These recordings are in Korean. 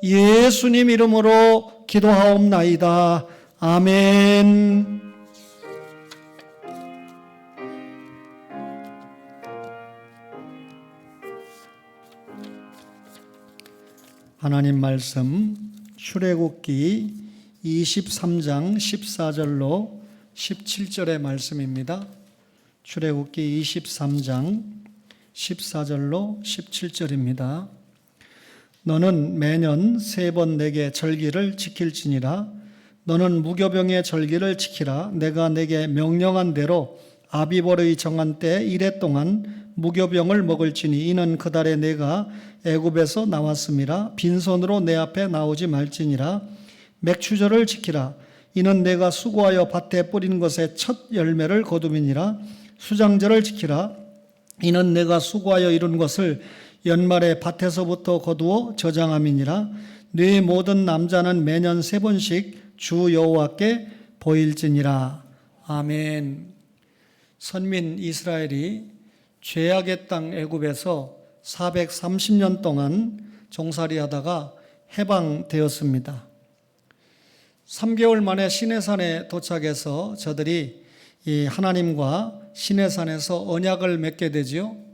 예수님 이름으로 기도하옵나이다. 아멘. 하나님 말씀 출애굽기 23장 14절로 17절의 말씀입니다. 출애굽기 23장 14절로 17절입니다. 너는 매년 3번 내게 절기를 지킬지니라. 너는 무교병의 절기를 지키라. 내가 내게 명령한 대로 아비벌의 정한 때 이래 동안 무교병을 먹을지니 이는 그달에 내가 애굽에서 나왔음이라. 빈손으로 내 앞에 나오지 말지니라. 맥추절을 지키라. 이는 내가 수고하여 밭에 뿌린 것의 첫 열매를 거두미니라. 수장절을 지키라. 이는 내가 수고하여 이룬 것을 연말에 밭에서부터 거두어 저장함이니라. 네 모든 남자는 매년 3번씩 주 여호와께 보일지니라. 아멘. 선민 이스라엘이 죄악의 땅 애굽에서 430년 동안 종살이하다가 해방되었습니다. 3개월 만에 시내산에 도착해서 저들이 이 하나님과 시내산에서 언약을 맺게 되지요.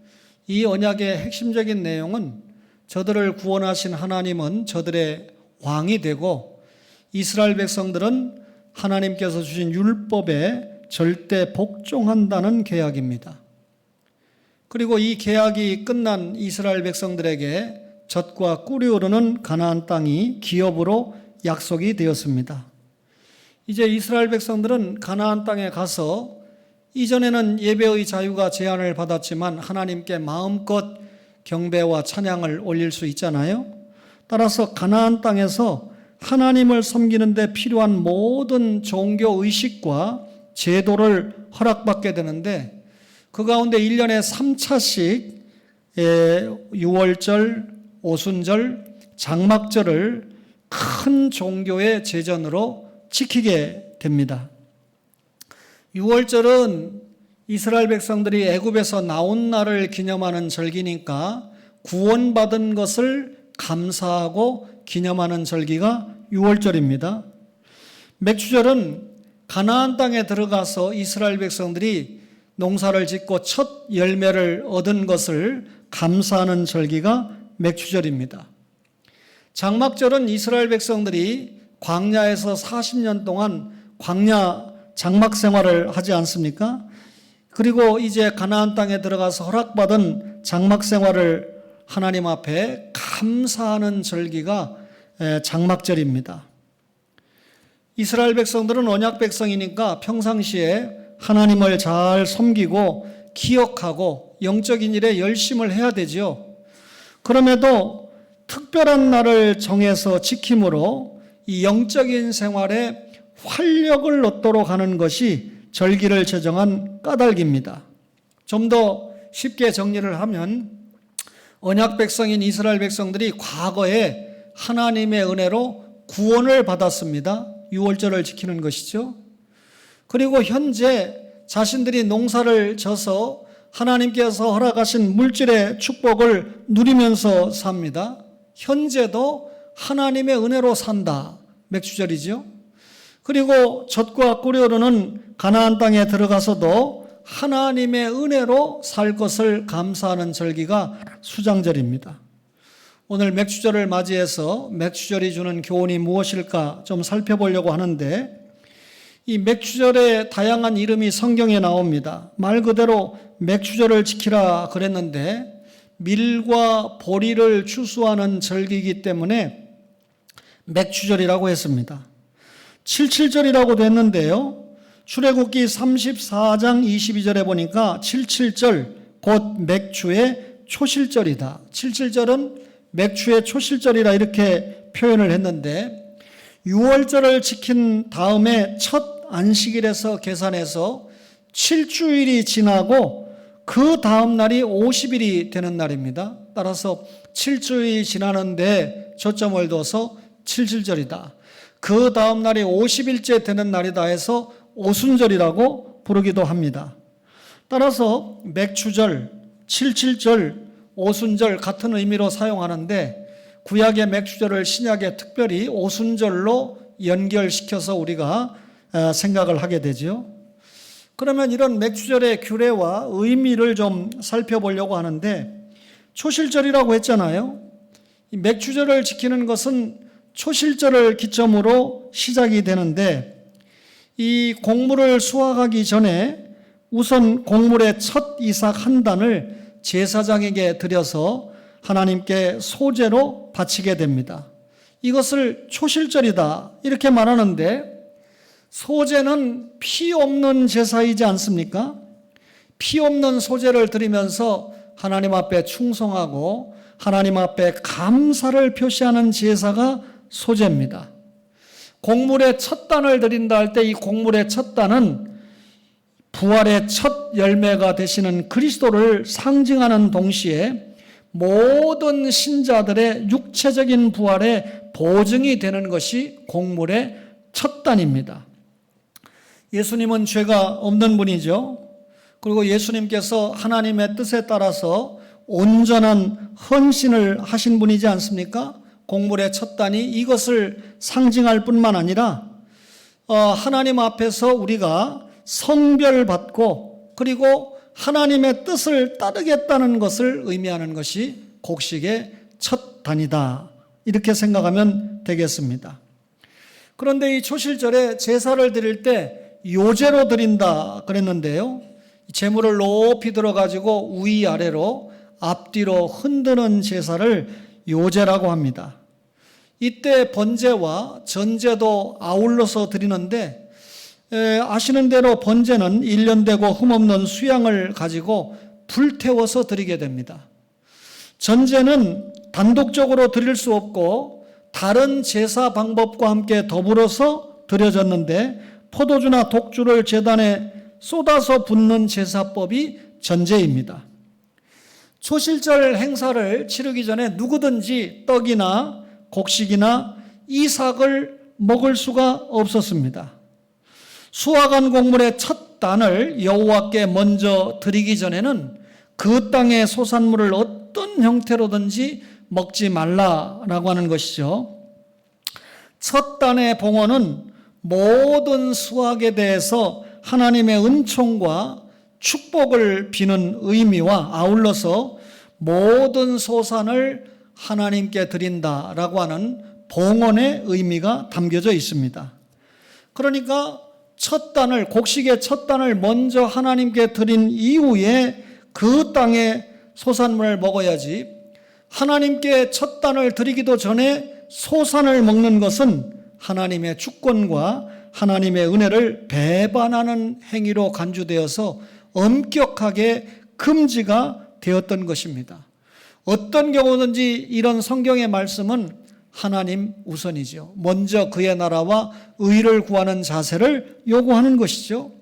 이 언약의 핵심적인 내용은 저들을 구원하신 하나님은 저들의 왕이 되고 이스라엘 백성들은 하나님께서 주신 율법에 절대 복종한다는 계약입니다. 그리고 이 계약이 끝난 이스라엘 백성들에게 젖과 꿀이 흐르는 가나안 땅이 기업으로 약속이 되었습니다. 이제 이스라엘 백성들은 가나안 땅에 가서 이전에는 예배의 자유가 제한을 받았지만 하나님께 마음껏 경배와 찬양을 올릴 수 있잖아요. 따라서 가나안 땅에서 하나님을 섬기는 데 필요한 모든 종교 의식과 제도를 허락받게 되는데 그 가운데 1년에 3차씩 유월절, 오순절, 장막절을 큰 종교의 제전으로 지키게 됩니다. 유월절은 이스라엘 백성들이 애굽에서 나온 날을 기념하는 절기니까 구원받은 것을 감사하고 기념하는 절기가 유월절입니다. 맥추절은 가나안 땅에 들어가서 이스라엘 백성들이 농사를 짓고 첫 열매를 얻은 것을 감사하는 절기가 맥추절입니다. 장막절은 이스라엘 백성들이 광야에서 40년 동안 광야 장막 생활을 하지 않습니까? 그리고 이제 가나안 땅에 들어가서 허락받은 장막 생활을 하나님 앞에 감사하는 절기가 장막절입니다. 이스라엘 백성들은 언약 백성이니까 평상시에 하나님을 잘 섬기고 기억하고 영적인 일에 열심을 해야 되죠. 그럼에도 특별한 날을 정해서 지킴으로 이 영적인 생활에 활력을 얻도록 하는 것이 절기를 제정한 까닭입니다. 좀 더 쉽게 정리를 하면 언약 백성인 이스라엘 백성들이 과거에 하나님의 은혜로 구원을 받았습니다. 유월절을 지키는 것이죠. 그리고 현재 자신들이 농사를 져서 하나님께서 허락하신 물질의 축복을 누리면서 삽니다. 현재도 하나님의 은혜로 산다. 맥추절이죠. 그리고 젖과 꿀이 흐르는 가나안 땅에 들어가서도 하나님의 은혜로 살 것을 감사하는 절기가 수장절입니다. 오늘 맥추절을 맞이해서 맥추절이 주는 교훈이 무엇일까 좀 살펴보려고 하는데 이 맥추절의 다양한 이름이 성경에 나옵니다. 말 그대로 맥추절을 지키라 그랬는데 밀과 보리를 추수하는 절기이기 때문에 맥추절이라고 했습니다. 77절이라고도 했는데요. 출애굽기 34장 22절에 보니까 77절 곧 맥추의 초실절이다. 77절은 맥추의 초실절이라 이렇게 표현을 했는데 6월절을 지킨 다음에 첫 안식일에서 계산해서 7주일이 지나고 그 다음 날이 50일이 되는 날입니다. 따라서 7주일이 지나는데 초점을 둬서 77절이다. 그 다음 날이 50일째 되는 날이다 해서 오순절이라고 부르기도 합니다. 따라서 맥추절, 77절, 오순절 같은 의미로 사용하는데 구약의 맥주절을 신약에 특별히 오순절로 연결시켜서 우리가 생각을 하게 되죠. 그러면 이런 맥주절의 규례와 의미를 좀 살펴보려고 하는데, 초실절이라고 했잖아요. 이 맥주절을 지키는 것은 초실절을 기점으로 시작이 되는데, 이 곡물을 수확하기 전에 우선 곡물의 첫 이삭 한 단을 제사장에게 드려서 하나님께 소제로 바치게 됩니다. 이것을 초실절이다 이렇게 말하는데, 소제는 피 없는 제사이지 않습니까? 피 없는 소제를 드리면서 하나님 앞에 충성하고 하나님 앞에 감사를 표시하는 제사가 소제입니다. 곡물의 첫 단을 드린다 할 때 이 곡물의 첫 단은 부활의 첫 열매가 되시는 그리스도를 상징하는 동시에 모든 신자들의 육체적인 부활의 보증이 되는 것이 곡물의 첫 단입니다. 예수님은 죄가 없는 분이죠. 그리고 예수님께서 하나님의 뜻에 따라서 온전한 헌신을 하신 분이지 않습니까? 곡물의 첫 단이 이것을 상징할 뿐만 아니라 하나님 앞에서 우리가 성별받고 그리고 하나님의 뜻을 따르겠다는 것을 의미하는 것이 곡식의 첫 단이다. 이렇게 생각하면 되겠습니다. 그런데 이 초실절에 제사를 드릴 때 요제로 드린다 그랬는데요. 제물을 높이 들어가지고 위아래로 앞뒤로 흔드는 제사를 요제라고 합니다. 이때 번제와 전제도 아울러서 드리는데, 아시는 대로 번제는 1년 되고 흠없는 수양을 가지고 불태워서 드리게 됩니다. 전제는 단독적으로 드릴 수 없고 다른 제사 방법과 함께 더불어서 드려졌는데, 포도주나 독주를 제단에 쏟아서 붓는 제사법이 전제입니다. 초실절 행사를 치르기 전에 누구든지 떡이나 곡식이나 이삭을 먹을 수가 없었습니다. 수확한 곡물의 첫 단을 여호와께 먼저 드리기 전에는 그 땅의 소산물을 어떤 형태로든지 먹지 말라라고 하는 것이죠. 첫 단의 봉헌은 모든 수확에 대해서 하나님의 은총과 축복을 비는 의미와 아울러서 모든 소산을 하나님께 드린다라고 하는 봉헌의 의미가 담겨져 있습니다. 그러니까 첫 단을, 곡식의 첫 단을 먼저 하나님께 드린 이후에 그 땅의 소산물을 먹어야지, 하나님께 첫 단을 드리기도 전에 소산을 먹는 것은 하나님의 주권과 하나님의 은혜를 배반하는 행위로 간주되어서 엄격하게 금지가 되었던 것입니다. 어떤 경우든지 이런 성경의 말씀은 하나님 우선이죠. 먼저 그의 나라와 의를 구하는 자세를 요구하는 것이죠.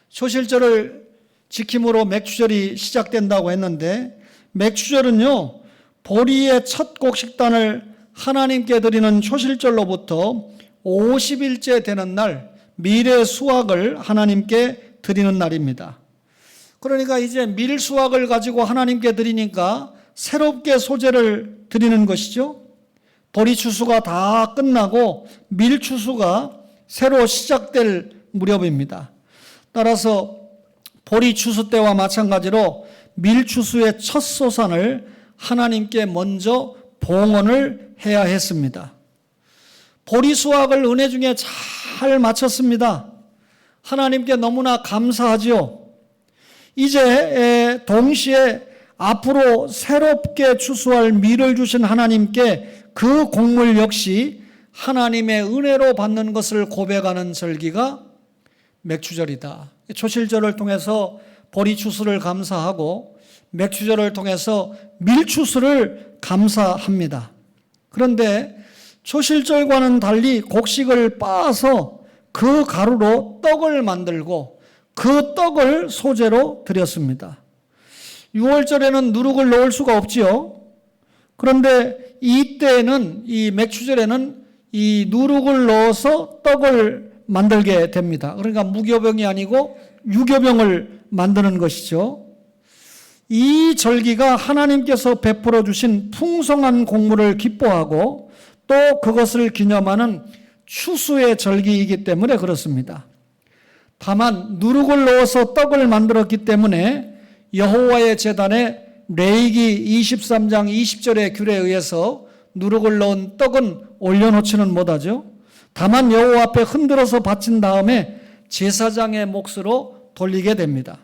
초실절을 지킴으로 맥주절이 시작된다고 했는데, 맥주절은요, 보리의 첫 곡식단을 하나님께 드리는 초실절로부터 50일째 되는 날, 밀의 수확을 하나님께 드리는 날입니다. 그러니까 이제 밀 수확을 가지고 하나님께 드리니까 새롭게 소제를 드리는 것이죠. 보리 추수가 다 끝나고 밀 추수가 새로 시작될 무렵입니다. 따라서 보리 추수 때와 마찬가지로 밀 추수의 첫 소산을 하나님께 먼저 봉헌을 해야 했습니다. 보리 수확을 은혜 중에 잘 마쳤습니다. 하나님께 너무나 감사하지요. 이제 동시에 앞으로 새롭게 추수할 밀을 주신 하나님께 그 곡물 역시 하나님의 은혜로 받는 것을 고백하는 절기가 맥주절이다. 초실절을 통해서 보리 추수를 감사하고 맥주절을 통해서 밀 추수를 감사합니다. 그런데 초실절과는 달리 곡식을 빻아서 그 가루로 떡을 만들고 그 떡을 소제로 드렸습니다. 6월절에는 누룩을 넣을 수가 없지요. 그런데 이때는, 이 맥주절에는 이 누룩을 넣어서 떡을 만들게 됩니다. 그러니까 무교병이 아니고 유교병을 만드는 것이죠. 이 절기가 하나님께서 베풀어 주신 풍성한 곡물을 기뻐하고 또 그것을 기념하는 추수의 절기이기 때문에 그렇습니다. 다만 누룩을 넣어서 떡을 만들었기 때문에 여호와의 제단에 레위기 23장 20절의 규례에 의해서 누룩을 넣은 떡은 올려놓지는 못하죠. 다만 여호와 앞에 흔들어서 바친 다음에 제사장의 몫으로 돌리게 됩니다.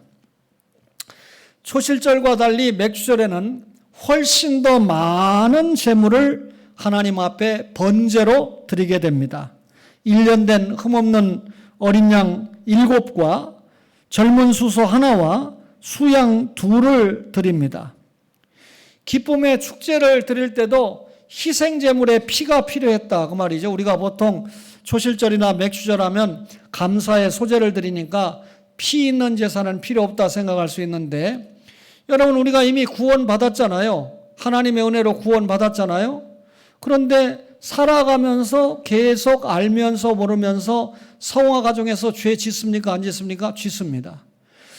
초실절과 달리 맥주절에는 훨씬 더 많은 제물을 하나님 앞에 번제로 드리게 됩니다. 1년 된 흠없는 어린 양 7과 젊은 수소 1와 수양 2를 드립니다. 기쁨의 축제를 드릴 때도 희생제물의 피가 필요했다 그 말이죠. 우리가 보통 초실절이나 맥주절 하면 감사의 소제를 드리니까 피 있는 제사는 필요 없다 생각할 수 있는데, 여러분 우리가 이미 구원받았잖아요. 하나님의 은혜로 구원받았잖아요. 그런데 살아가면서 계속 알면서 모르면서 성화 가정에서 죄 짓습니까? 안 짓습니까? 짓습니다.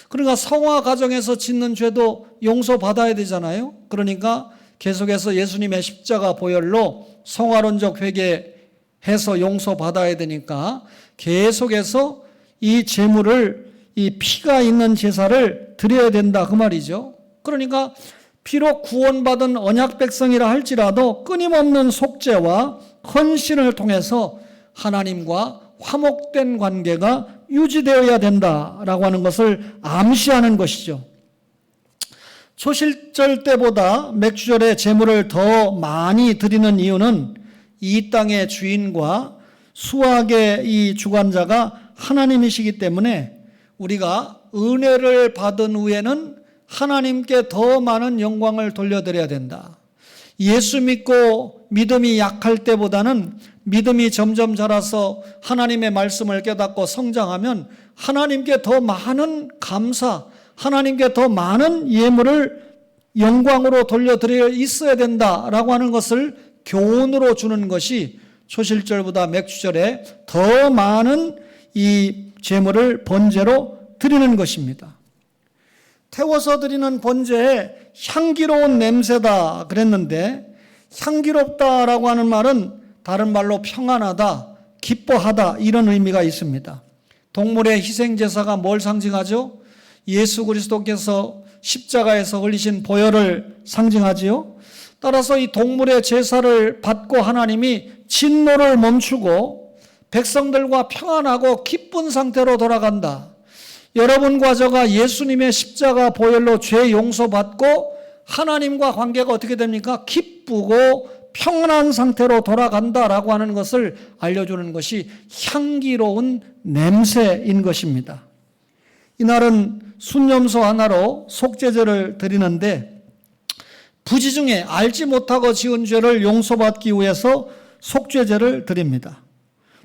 그러니까 성화 가정에서 짓는 죄도 용서받아야 되잖아요. 그러니까 계속해서 예수님의 십자가 보혈로 성화론적 회개해서 용서받아야 되니까 계속해서 이 제물을, 이 피가 있는 제사를 드려야 된다 그 말이죠. 그러니까 비록 구원받은 언약 백성이라 할지라도 끊임없는 속죄와 헌신을 통해서 하나님과 화목된 관계가 유지되어야 된다라고 하는 것을 암시하는 것이죠. 초실절 때보다 맥주절에 제물을 더 많이 드리는 이유는 이 땅의 주인과 수확의 이 주관자가 하나님이시기 때문에 우리가 은혜를 받은 후에는 하나님께 더 많은 영광을 돌려드려야 된다. 예수 믿고 믿음이 약할 때보다는 믿음이 점점 자라서 하나님의 말씀을 깨닫고 성장하면 하나님께 더 많은 감사, 하나님께 더 많은 예물을 영광으로 돌려드려 있어야 된다라고 하는 것을 교훈으로 주는 것이 초실절보다 맥주절에 더 많은 이 제물을 번제로 드리는 것입니다. 태워서 드리는 번제에 향기로운 냄새다 그랬는데, 향기롭다라고 하는 말은 다른 말로 평안하다, 기뻐하다 이런 의미가 있습니다. 동물의 희생제사가 뭘 상징하죠? 예수 그리스도께서 십자가에서 흘리신 보혈을 상징하지요. 따라서 이 동물의 제사를 받고 하나님이 진노를 멈추고 백성들과 평안하고 기쁜 상태로 돌아간다. 여러분과 저가 예수님의 십자가 보혈로 죄 용서받고 하나님과 관계가 어떻게 됩니까? 기쁘고 평안한 상태로 돌아간다라고 하는 것을 알려주는 것이 향기로운 냄새인 것입니다. 이날은 순염소 하나로 속죄제를 드리는데, 부지 중에 알지 못하고 지은 죄를 용서받기 위해서 속죄제를 드립니다.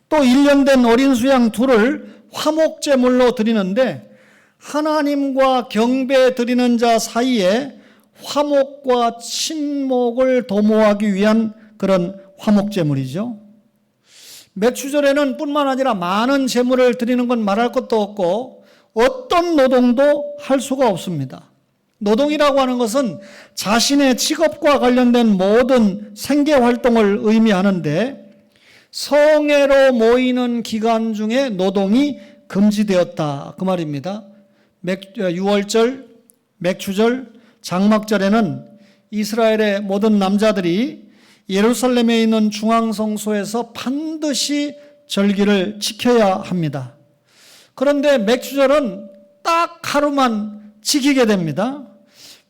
또 1년 된 어린 수양 2를 화목제물로 드리는데, 하나님과 경배 드리는 자 사이에 화목과 친목을 도모하기 위한 그런 화목제물이죠. 맥주절에는 뿐만 아니라 많은 제물을 드리는 건 말할 것도 없고 어떤 노동도 할 수가 없습니다. 노동이라고 하는 것은 자신의 직업과 관련된 모든 생계활동을 의미하는데, 성회로 모이는 기간 중에 노동이 금지되었다 그 말입니다. 유월절, 맥주절, 장막절에는 이스라엘의 모든 남자들이 예루살렘에 있는 중앙성소에서 반드시 절기를 지켜야 합니다. 그런데 맥주절은 딱 하루만 지키게 됩니다.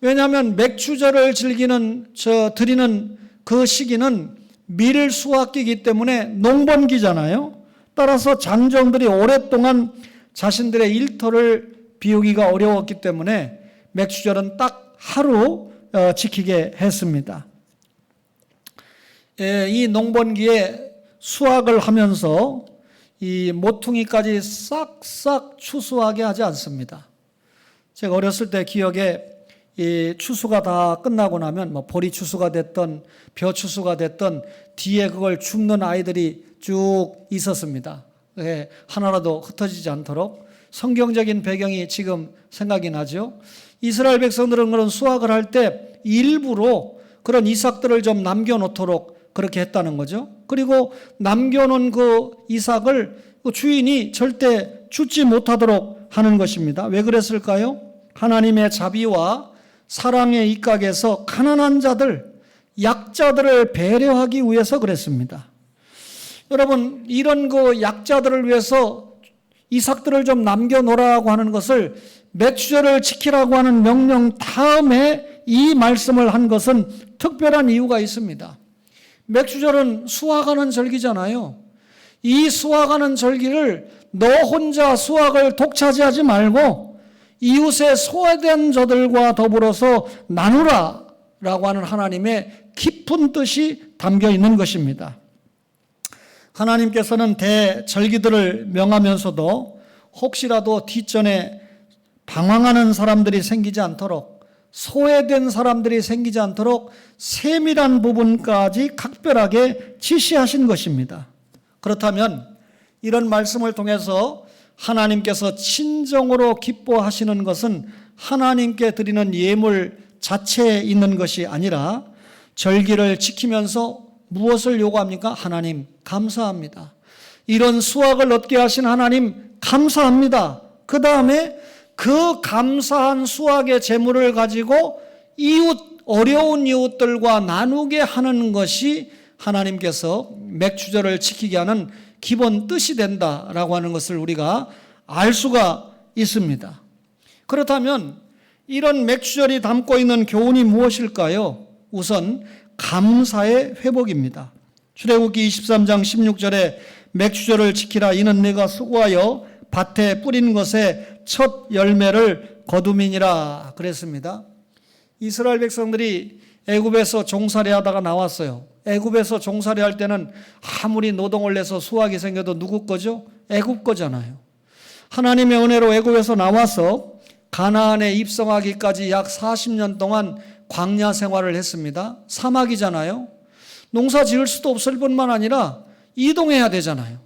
왜냐하면 맥주절을 드리는 그 시기는 밀 수확기이기 때문에 농번기잖아요. 따라서 장정들이 오랫동안 자신들의 일터를 비우기가 어려웠기 때문에 맥주절은 딱 하루 지키게 했습니다. 이 농번기에 수확을 하면서 이 모퉁이까지 싹싹 추수하게 하지 않습니다. 제가 어렸을 때 기억에 이 추수가 다 끝나고 나면 보리 추수가 됐던 벼 추수가 됐던 뒤에 그걸 줍는 아이들이 쭉 있었습니다. 하나라도 흩어지지 않도록 성경적인 배경이 지금 생각이 나죠. 이스라엘 백성들은 그런 수확을 할 때 일부러 그런 이삭들을 좀 남겨놓도록 그렇게 했다는 거죠. 그리고 남겨놓은 그 이삭을 그 주인이 절대 죽지 못하도록 하는 것입니다. 왜 그랬을까요? 하나님의 자비와 사랑의 입각에서 가난한 자들, 약자들을 배려하기 위해서 그랬습니다. 여러분, 이런 그 약자들을 위해서 이삭들을 좀 남겨놓으라고 하는 것을 맥주절을 지키라고 하는 명령 다음에 이 말씀을 한 것은 특별한 이유가 있습니다. 맥주절은 수확하는 절기잖아요. 이 수확하는 절기를 너 혼자 수확을 독차지하지 말고 이웃의 소외된 저들과 더불어서 나누라 라고 하는 하나님의 깊은 뜻이 담겨 있는 것입니다. 하나님께서는 대절기들을 명하면서도 혹시라도 뒷전에 방황하는 사람들이 생기지 않도록, 소외된 사람들이 생기지 않도록 세밀한 부분까지 각별하게 지시하신 것입니다. 그렇다면 이런 말씀을 통해서 하나님께서 친정으로 기뻐하시는 것은 하나님께 드리는 예물 자체에 있는 것이 아니라 절기를 지키면서 무엇을 요구합니까? 하나님 감사합니다. 이런 수확을 얻게 하신 하나님 감사합니다. 그 다음에 그 감사한 수확의 재물을 가지고 어려운 이웃들과 나누게 하는 것이 하나님께서 맥주절을 지키게 하는 기본 뜻이 된다라고 하는 것을 우리가 알 수가 있습니다. 그렇다면 이런 맥주절이 담고 있는 교훈이 무엇일까요? 우선 감사의 회복입니다. 출애굽기 23장 16절에 맥주절을 지키라. 이는 내가 수고하여 밭에 뿌린 것에 첫 열매를 거두미니라 그랬습니다. 이스라엘 백성들이 애굽에서 종살이 하다가 나왔어요. 애굽에서 종살이 할 때는 아무리 노동을 내서 수확이 생겨도 누구 거죠? 애굽 거잖아요. 하나님의 은혜로 애굽에서 나와서 가나안에 입성하기까지 약 40년 동안 광야 생활을 했습니다. 사막이잖아요. 농사 지을 수도 없을 뿐만 아니라 이동해야 되잖아요.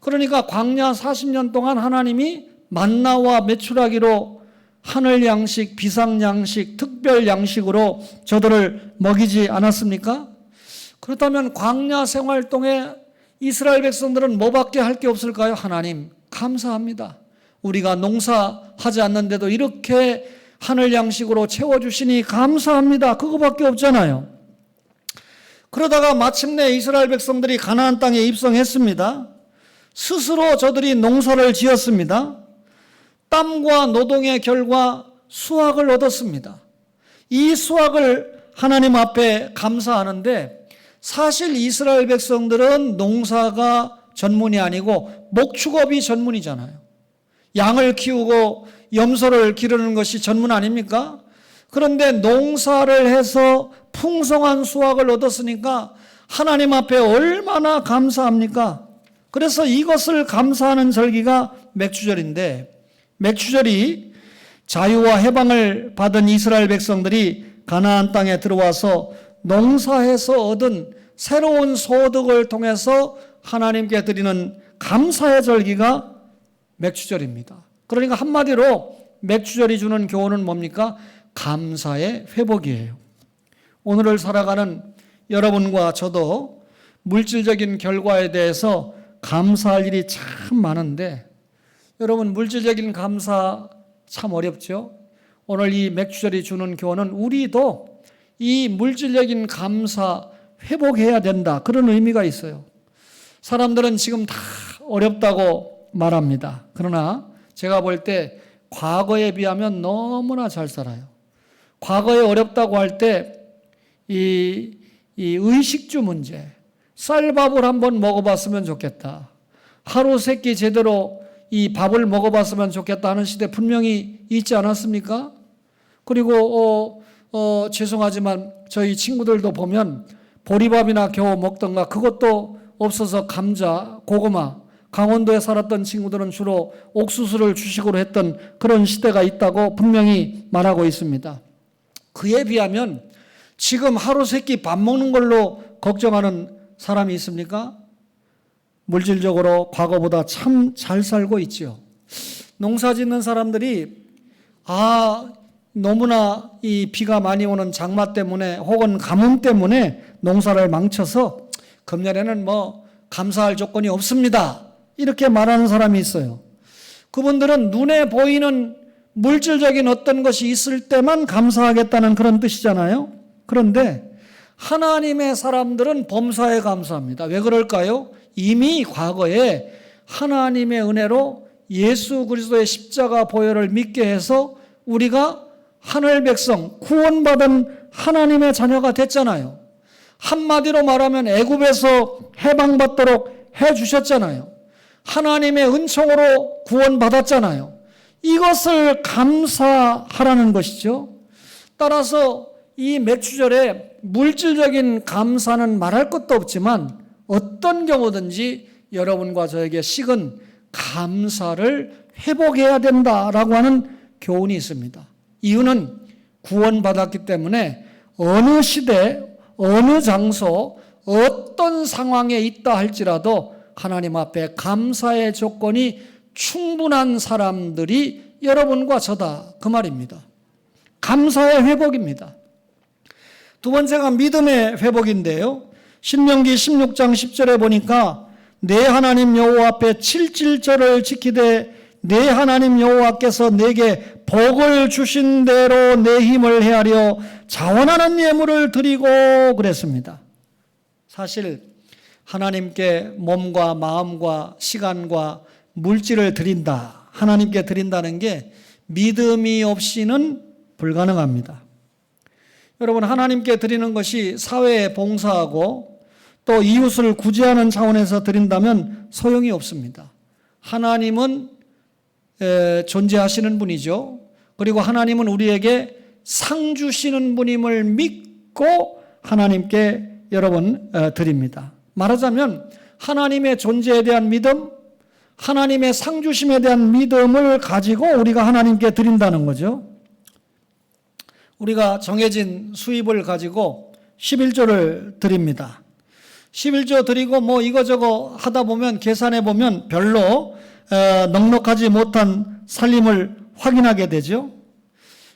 그러니까 광야 40년 동안 하나님이 만나와 메추라기로 하늘 양식, 비상 양식, 특별 양식으로 저들을 먹이지 않았습니까? 그렇다면 광야 생활 동에 이스라엘 백성들은 뭐밖에 할 게 없을까요? 하나님 감사합니다. 우리가 농사하지 않는데도 이렇게 하늘 양식으로 채워주시니 감사합니다. 그거밖에 없잖아요. 그러다가 마침내 이스라엘 백성들이 가나안 땅에 입성했습니다. 스스로 저들이 농사를 지었습니다. 땀과 노동의 결과 수확을 얻었습니다. 이 수확을 하나님 앞에 감사하는데 사실 이스라엘 백성들은 농사가 전문이 아니고 목축업이 전문이잖아요. 양을 키우고 염소를 기르는 것이 전문 아닙니까? 그런데 농사를 해서 풍성한 수확을 얻었으니까 하나님 앞에 얼마나 감사합니까? 그래서 이것을 감사하는 절기가 맥주절인데, 맥주절이 자유와 해방을 받은 이스라엘 백성들이 가나안 땅에 들어와서 농사해서 얻은 새로운 소득을 통해서 하나님께 드리는 감사의 절기가 맥주절입니다. 그러니까 한마디로 맥주절이 주는 교훈은 뭡니까? 감사의 회복이에요. 오늘을 살아가는 여러분과 저도 물질적인 결과에 대해서 감사할 일이 참 많은데, 여러분 물질적인 감사 참 어렵죠? 오늘 이 맥주절이 주는 교훈은 우리도 이 물질적인 감사 회복해야 된다, 그런 의미가 있어요. 사람들은 지금 다 어렵다고 말합니다. 그러나 제가 볼 때 과거에 비하면 너무나 잘 살아요. 과거에 어렵다고 할 때 이 의식주 문제, 쌀밥을 한번 먹어봤으면 좋겠다, 하루 세 끼 제대로 이 밥을 먹어봤으면 좋겠다 하는 시대 분명히 있지 않았습니까? 그리고 죄송하지만 저희 친구들도 보면 보리밥이나 겨우 먹던가 그것도 없어서 감자, 고구마, 강원도에 살았던 친구들은 주로 옥수수를 주식으로 했던 그런 시대가 있다고 분명히 말하고 있습니다. 그에 비하면 지금 하루 세 끼 밥 먹는 걸로 걱정하는 사람이 있습니까? 물질적으로 과거보다 참 잘 살고 있지요. 농사 짓는 사람들이 너무나 이 비가 많이 오는 장마 때문에 혹은 가뭄 때문에 농사를 망쳐서 금년에는 감사할 조건이 없습니다. 이렇게 말하는 사람이 있어요. 그분들은 눈에 보이는 물질적인 어떤 것이 있을 때만 감사하겠다는 그런 뜻이잖아요. 그런데 하나님의 사람들은 범사에 감사합니다. 왜 그럴까요? 이미 과거에 하나님의 은혜로 예수 그리스도의 십자가 보혈을 믿게 해서 우리가 하늘 백성, 구원받은 하나님의 자녀가 됐잖아요. 한마디로 말하면 애굽에서 해방받도록 해주셨잖아요. 하나님의 은총으로 구원받았잖아요. 이것을 감사하라는 것이죠. 따라서 이 맥추절에 물질적인 감사는 말할 것도 없지만 어떤 경우든지 여러분과 저에게 식은 감사를 회복해야 된다라고 하는 교훈이 있습니다. 이유는 구원받았기 때문에 어느 시대, 어느 장소, 어떤 상황에 있다 할지라도 하나님 앞에 감사의 조건이 충분한 사람들이 여러분과 저다, 그 말입니다. 감사의 회복입니다. 두 번째가 믿음의 회복인데요. 신명기 16장 10절에 보니까 내 하나님 여호와 앞에 칠칠절을 지키되 내 하나님 여호와께서 내게 복을 주신 대로 내 힘을 헤아려 자원하는 예물을 드리고 그랬습니다. 사실 하나님께 몸과 마음과 시간과 물질을 드린다, 하나님께 드린다는 게 믿음이 없이는 불가능합니다. 여러분, 하나님께 드리는 것이 사회에 봉사하고 또 이웃을 구제하는 차원에서 드린다면 소용이 없습니다. 하나님은 존재하시는 분이죠. 그리고 하나님은 우리에게 상 주시는 분임을 믿고 하나님께 여러분 드립니다. 말하자면 하나님의 존재에 대한 믿음, 하나님의 상 주심에 대한 믿음을 가지고 우리가 하나님께 드린다는 거죠. 우리가 정해진 수입을 가지고 11조를 드립니다. 11조 드리고 이거저거 하다 보면 계산해 보면 별로 넉넉하지 못한 살림을 확인하게 되죠.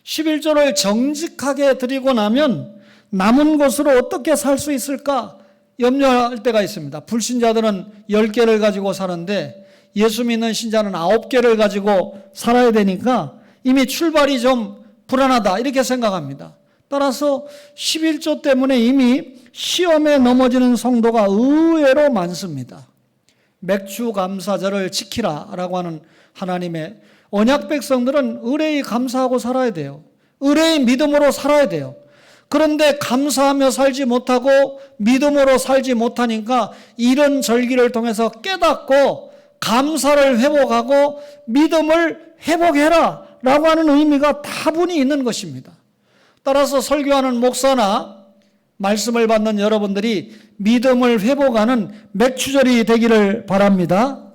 11조를 정직하게 드리고 나면 남은 것으로 어떻게 살 수 있을까 염려할 때가 있습니다. 불신자들은 10개를 가지고 사는데 예수 믿는 신자는 9개를 가지고 살아야 되니까 이미 출발이 좀 불안하다 이렇게 생각합니다. 따라서 11조 때문에 이미 시험에 넘어지는 성도가 의외로 많습니다. 맥추감사절을 지키라라고 하는 하나님의 언약 백성들은 의뢰의 감사하고 살아야 돼요. 의뢰의 믿음으로 살아야 돼요. 그런데 감사하며 살지 못하고 믿음으로 살지 못하니까 이런 절기를 통해서 깨닫고 감사를 회복하고 믿음을 회복해라 라고 하는 의미가 다분히 있는 것입니다. 따라서 설교하는 목사나 말씀을 받는 여러분들이 믿음을 회복하는 맥추절이 되기를 바랍니다.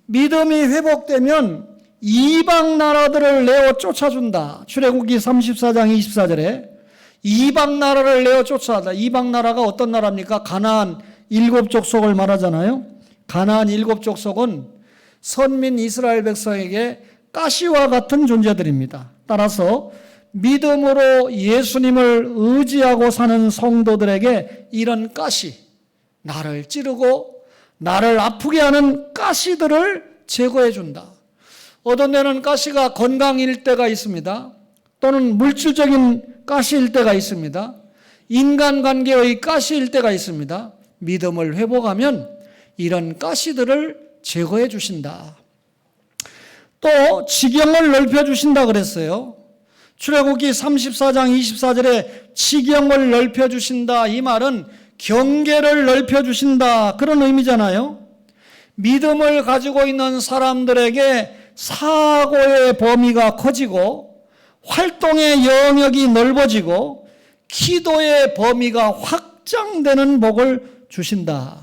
믿음이 회복되면 이방 나라들을 내어 쫓아준다. 출애굽기 34장 24절에 이방 나라를 내어 쫓아다. 이방 나라가 어떤 나라입니까? 가나안 7족속을 말하잖아요. 가나안 7족속은 선민 이스라엘 백성에게 가시와 같은 존재들입니다. 따라서 믿음으로 예수님을 의지하고 사는 성도들에게 이런 가시, 나를 찌르고 나를 아프게 하는 가시들을 제거해 준다. 어떤 데는 가시가 건강일 때가 있습니다. 또는 물질적인 가시일 때가 있습니다. 인간관계의 가시일 때가 있습니다. 믿음을 회복하면 이런 가시들을 제거해 주신다. 또 지경을 넓혀 주신다 그랬어요. 출애굽기 34장 24절에 지경을 넓혀 주신다. 이 말은 경계를 넓혀 주신다. 그런 의미잖아요. 믿음을 가지고 있는 사람들에게 사고의 범위가 커지고 활동의 영역이 넓어지고 기도의 범위가 확장되는 복을 주신다.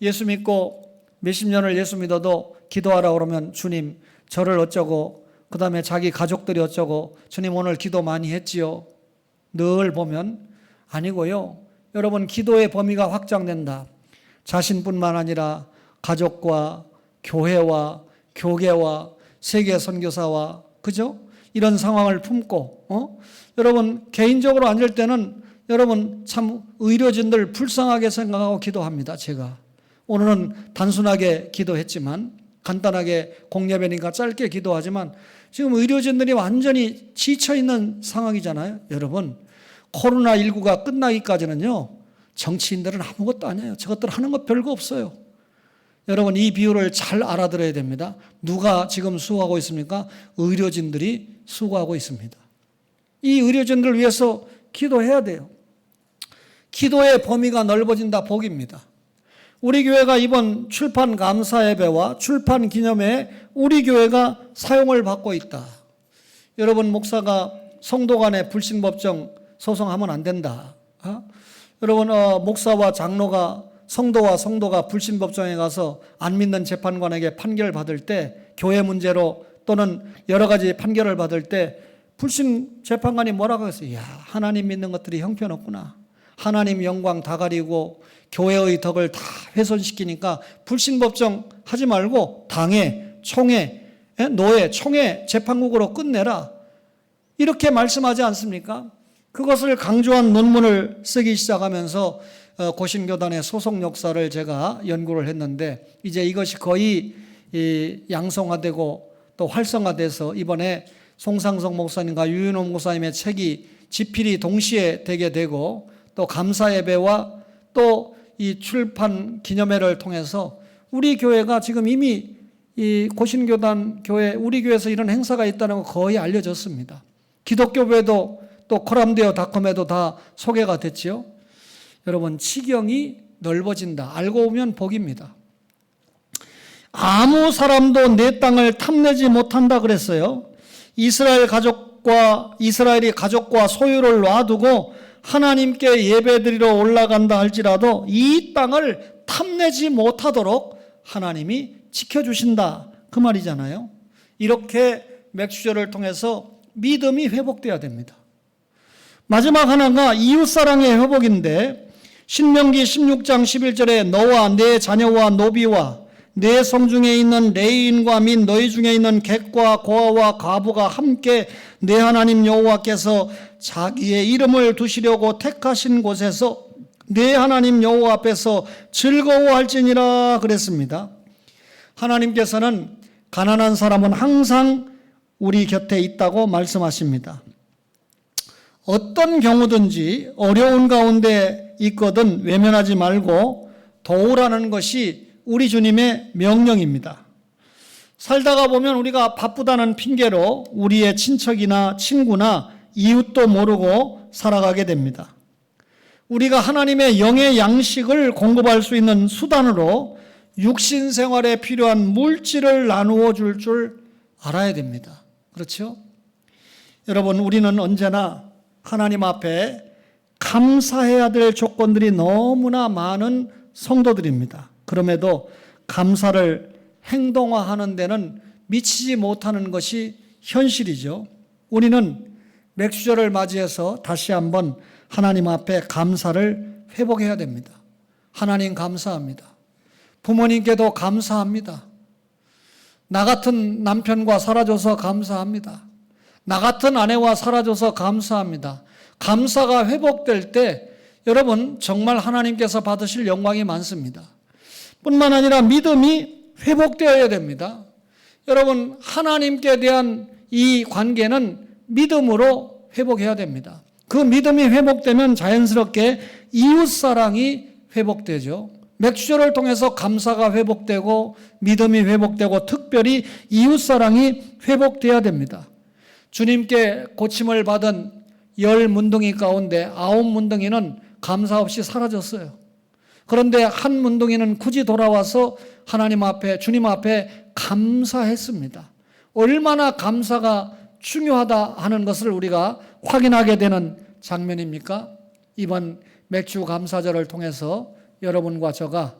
예수 믿고 몇십 년을 예수 믿어도 기도하라 그러면 주님 저를 어쩌고 그 다음에 자기 가족들이 어쩌고 주님 오늘 기도 많이 했지요. 늘 보면 아니고요. 여러분 기도의 범위가 확장된다. 자신뿐만 아니라 가족과 교회와 교계와 세계 선교사와 그죠? 이런 상황을 품고 여러분 개인적으로 앉을 때는 여러분 참 의료진들 불쌍하게 생각하고 기도합니다. 제가 오늘은 단순하게 기도했지만 간단하게 공예배니까 짧게 기도하지만 지금 의료진들이 완전히 지쳐있는 상황이잖아요. 여러분 코로나19가 끝나기까지는요 정치인들은 아무것도 아니에요. 저것들 하는 거 별거 없어요. 여러분 이 비유를 잘 알아들어야 됩니다. 누가 지금 수고하고 있습니까? 의료진들이 수고하고 있습니다. 이 의료진들을 위해서 기도해야 돼요. 기도의 범위가 넓어진다 복입니다. 우리 교회가 이번 출판 감사 예배와 출판 기념회에 우리 교회가 사용을 받고 있다. 여러분 목사가 성도 간에 불신법정 소송하면 안 된다. 여러분 목사와 장로가 성도와 성도가 불신법정에 가서 안 믿는 재판관에게 판결을 받을 때 교회 문제로 또는 여러 가지 판결을 받을 때 불신 재판관이 뭐라고 했어요? 야, 하나님 믿는 것들이 형편없구나. 하나님 영광 다 가리고 교회의 덕을 다 훼손시키니까 불신법정 하지 말고 당회, 총회, 노회, 총회 재판국으로 끝내라. 이렇게 말씀하지 않습니까? 그것을 강조한 논문을 쓰기 시작하면서 고신교단의 소송 역사를 제가 연구를 했는데 이제 이것이 거의 양성화되고 또 활성화돼서 이번에 송상석 목사님과 유윤호 목사님의 책이 집필이 동시에 되게 되고 또 감사예배와 또 이 출판 기념회를 통해서 우리 교회가 지금 이미 이 고신교단 교회 우리 교회에서 이런 행사가 있다는 거 거의 알려졌습니다. 기독교부에도 또 코람데오닷컴에도 다 소개가 됐지요. 여러분 치경이 넓어진다. 알고 보면 복입니다. 아무 사람도 내 땅을 탐내지 못한다 그랬어요. 이스라엘이 가족과 소유를 놔두고 하나님께 예배드리러 올라간다 할지라도 이 땅을 탐내지 못하도록 하나님이 지켜주신다 그 말이잖아요. 이렇게 맥주절을 통해서 믿음이 회복돼야 됩니다. 마지막 하나가 이웃사랑의 회복인데 신명기 16장 11절에 너와 내 자녀와 노비와 내 성중에 있는 레위인과 및 너희 중에 있는 객과 고아와 과부가 함께 내 하나님 여호와께서 자기의 이름을 두시려고 택하신 곳에서 내 하나님 여호와 앞에서 즐거워할지니라 그랬습니다. 하나님께서는 가난한 사람은 항상 우리 곁에 있다고 말씀하십니다. 어떤 경우든지 어려운 가운데 있거든 외면하지 말고 도우라는 것이 우리 주님의 명령입니다. 살다가 보면 우리가 바쁘다는 핑계로 우리의 친척이나 친구나 이웃도 모르고 살아가게 됩니다. 우리가 하나님의 영의 양식을 공급할 수 있는 수단으로 육신 생활에 필요한 물질을 나누어 줄 알아야 됩니다. 그렇죠? 여러분 우리는 언제나 하나님 앞에 감사해야 될 조건들이 너무나 많은 성도들입니다. 그럼에도 감사를 행동화하는 데는 미치지 못하는 것이 현실이죠. 우리는 맥주절을 맞이해서 다시 한번 하나님 앞에 감사를 회복해야 됩니다. 하나님 감사합니다. 부모님께도 감사합니다. 나 같은 남편과 살아줘서 감사합니다. 나 같은 아내와 살아줘서 감사합니다. 감사가 회복될 때 여러분 정말 하나님께서 받으실 영광이 많습니다. 뿐만 아니라 믿음이 회복되어야 됩니다. 여러분 하나님께 대한 이 관계는 믿음으로 회복해야 됩니다. 그 믿음이 회복되면 자연스럽게 이웃사랑이 회복되죠. 맥주절을 통해서 감사가 회복되고 믿음이 회복되고 특별히 이웃사랑이 회복돼야 됩니다. 주님께 고침을 받은 10문둥이 가운데 9문둥이는 감사 없이 사라졌어요. 그런데 한 문둥이는 굳이 돌아와서 하나님 앞에 주님 앞에 감사했습니다. 얼마나 감사가 중요하다 하는 것을 우리가 확인하게 되는 장면입니까? 이번 맥주 감사절을 통해서 여러분과 저가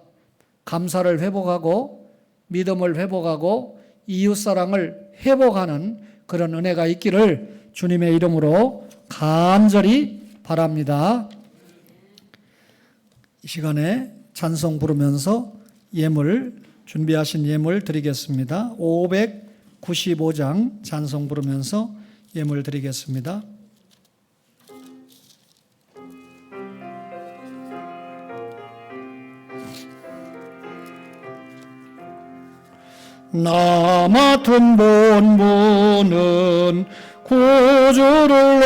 감사를 회복하고 믿음을 회복하고 이웃사랑을 회복하는 그런 은혜가 있기를 주님의 이름으로 간절히 바랍니다. 이 시간에 찬송 부르면서 예물 준비하신 예물 드리겠습니다. 95장 찬송 부르면서 예물 드리겠습니다. 나 맡은 본분은 구주를